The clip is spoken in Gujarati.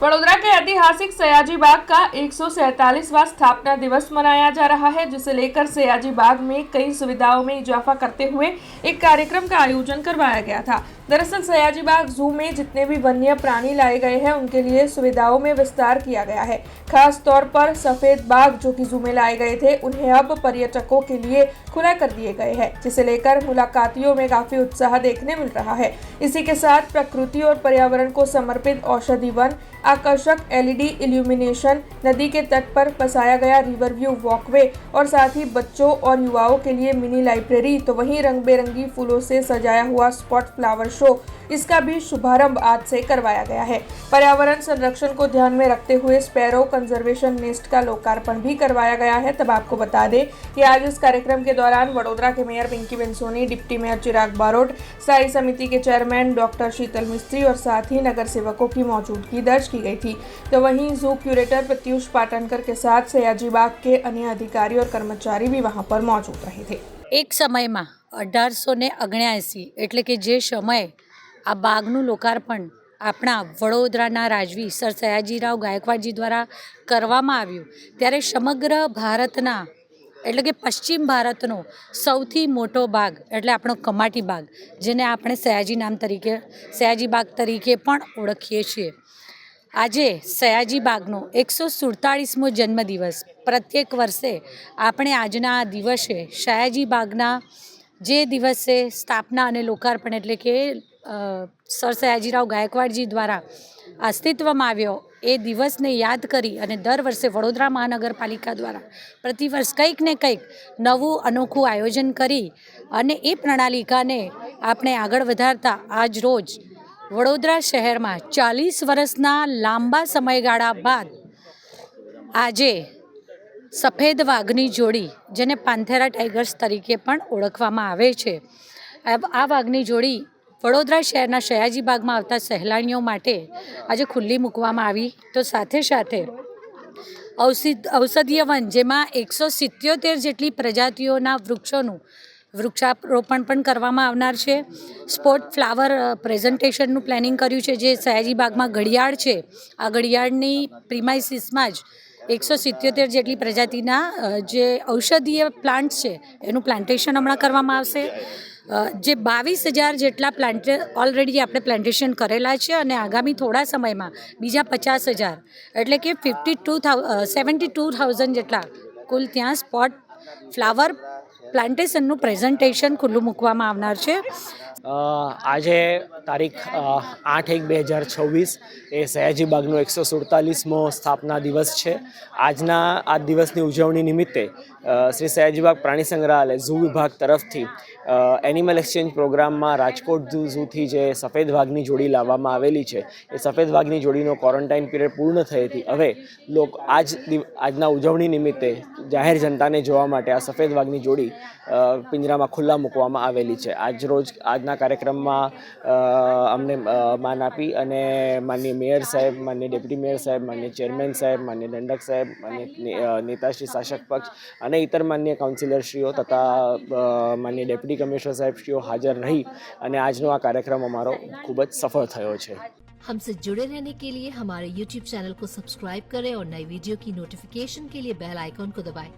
वडोदरा के ऐतिहासिक सयाजी बाग का 147वां स्थापना दिवस मनाया जा रहा है, जिसे लेकर सयाजी बाग में कई सुविधाओं में इजाफा करते हुए एक कार्यक्रम का आयोजन करवाया गया था। दरअसल सयाजी बाग जू में जितने भी वन्य प्राणी लाए गए हैं उनके लिए सुविधाओं में विस्तार किया गया है। खास तौर पर सफेद बाघ जो कि जू में लाए गए थे उन्हें अब पर्यटकों के लिए खुला कर दिए गए हैं, जिसे लेकर मुलाकातियों में काफी उत्साह देखने मिल रहा है। इसी के साथ प्रकृति और पर्यावरण को समर्पित औषधि वन, आकर्षक एलईडी इल्यूमिनेशन, नदी के तट पर बसाया गया रिवर व्यू वॉकवे और साथ ही बच्चों और युवाओं के लिए मिनी लाइब्रेरी, तो वहीं रंग बेरंगी फूलों से सजाया हुआ स्पॉट फ्लावर शो, इसका भी शुभारंभ आज से करवाया गया है। पर्यावरण संरक्षण को ध्यान में रखते हुए स्पैरो कंजर्वेशन नेस्ट का लोकार्पण भी करवाया गया है। तब आपको बता दें कि आज इस कार्यक्रम के दौरान वडोदरा के मेयर पिंकीबेन सोनी, डिप्टी मेयर चिराग बारोट, स्थायी समिति के चेयरमैन डॉक्टर शीतल मिस्त्री और साथ ही नगर सेवकों की मौजूदगी दर्ज की गई थी। तो वहीं जू क्यूरेटर प्रत्युष पाटनकर के साथ सयाजी बाग के अन्य अधिकारी और कर्मचारी भी वहां पर मौजूद रहे थे। एक समय में 1879 એટલે કે જે સમયે આ બાગનું લોકાર્પણ આપણા વડોદરાના રાજવી સર સયાજીરાવ ગાયકવાડજી દ્વારા કરવામાં આવ્યું, ત્યારે સમગ્ર ભારતના એટલે કે પશ્ચિમ ભારતનો સૌથી મોટો બાગ એટલે આપણો કમાટી બાગ, જેને આપણે સયાજી નામ તરીકે સયાજી બાગ તરીકે પણ ઓળખીએ છીએ। આજે સયાજી બાગનો 147મો જન્મદિવસ પ્રત્યેક વર્ષે આપણે આજના આ દિવસે સયાજી બાગના જે દિવસે સ્થાપના અને લોકાર્પણ એટલે કે સર સયાજીરાવ ગાયકવાડજી દ્વારા અસ્તિત્વમાં આવ્યો એ દિવસને યાદ કરી અને દર વર્ષે વડોદરા મહાનગરપાલિકા દ્વારા પ્રતિવર્ષ કંઈક ને કંઈક નવું અનોખું આયોજન કરી અને એ પ્રણાલિકાને આપણે આગળ વધારતા આજ રોજ વડોદરા શહેરમાં 40 વર્ષના લાંબા સમયગાળા બાદ આજે સફેદ વાઘની જોડી, જેને પાંથેરા ટાઈગર્સ તરીકે પણ ઓળખવામાં આવે છે, આ વાઘની જોડી વડોદરા શહેરના સયાજી બાગમાં આવતા સહેલાણીઓ માટે આજે ખુલ્લી મૂકવામાં આવી। તો સાથે સાથે ઔષધીય વન જેમાં 177 જેટલી પ્રજાતિઓના વૃક્ષોનું વૃક્ષારોપણ પણ કરવામાં આવનાર છે। સ્પોટ ફ્લાવર પ્રેઝન્ટેશનનું પ્લાનિંગ કર્યું છે, જે સયાજી બાગમાં ઘડિયાળ છે, આ ઘડિયાળની પ્રિમાઇસીસમાં જ 177 જેટલી પ્રજાતિના જે ઔષધીય પ્લાન્ટ્સ છે એનું પ્લાન્ટેશન હમણાં કરવામાં આવશે। જે 22,000 જેટલા પ્લાન્ટ ઓલરેડી આપણે પ્લાન્ટેશન કરેલા છે અને આગામી થોડા સમયમાં બીજા 50,000 એટલે કે 72,000 જેટલા કુલ ત્યાં સ્પોટ ફ્લાવર પ્લાન્ટેશનનું પ્રેઝન્ટેશન ખુલ્લું મૂકવામાં આવનાર છે। આજે તારીખ 8/1/2026 એ સયાજી બાગનો 147મો સ્થાપના દિવસ છે। આજના આ દિવસની ઉજવણી નિમિત્તે શ્રી સયાજી બાગ પ્રાણી સંગ્રહાલય ઝૂ વિભાગ તરફથી એનિમલ એક્સચેન્જ પ્રોગ્રામમાં રાજકોટ ઝૂથી જે સફેદ વાઘની જોડી લાવવામાં આવેલી છે, એ સફેદ વાઘની જોડીનો ક્વોરન્ટાઇન પીરિયડ પૂર્ણ થઈ હતી। હવે આજના ઉજવણી નિમિત્તે જાહેર જનતાને જોવા માટે આ સફેદ વાઘની જોડી પિંજરામાં ખુલ્લા મૂકવામાં આવેલી છે। આજના કાર્યક્રમમાં અમને માન આપી અને માનનીય મેયર સાહેબ, માનનીય ડેપ્યુટી મેયર સાહેબ, માનનીય ચેરમેન સાહેબ, માનનીય દંડક સાહેબ, માનનીય નેતાશ્રી શાસક પક્ષ અને ઇતર માનનીય કાઉન્સિલરશ્રીઓ તથા માનનીય ડેપ્યુટી કમિશનર સાહેબશ્રીઓ હાજર રહી અને આજનો આ કાર્યક્રમ અમારો ખૂબ જ સફળ થયો છે। हमसे जुड़े रहने के लिए हमारे YouTube चैनल को सब्सक्राइब करें और नई वीडियो की नोटिफिकेशन के लिए बेल आइकॉन को दबाएं।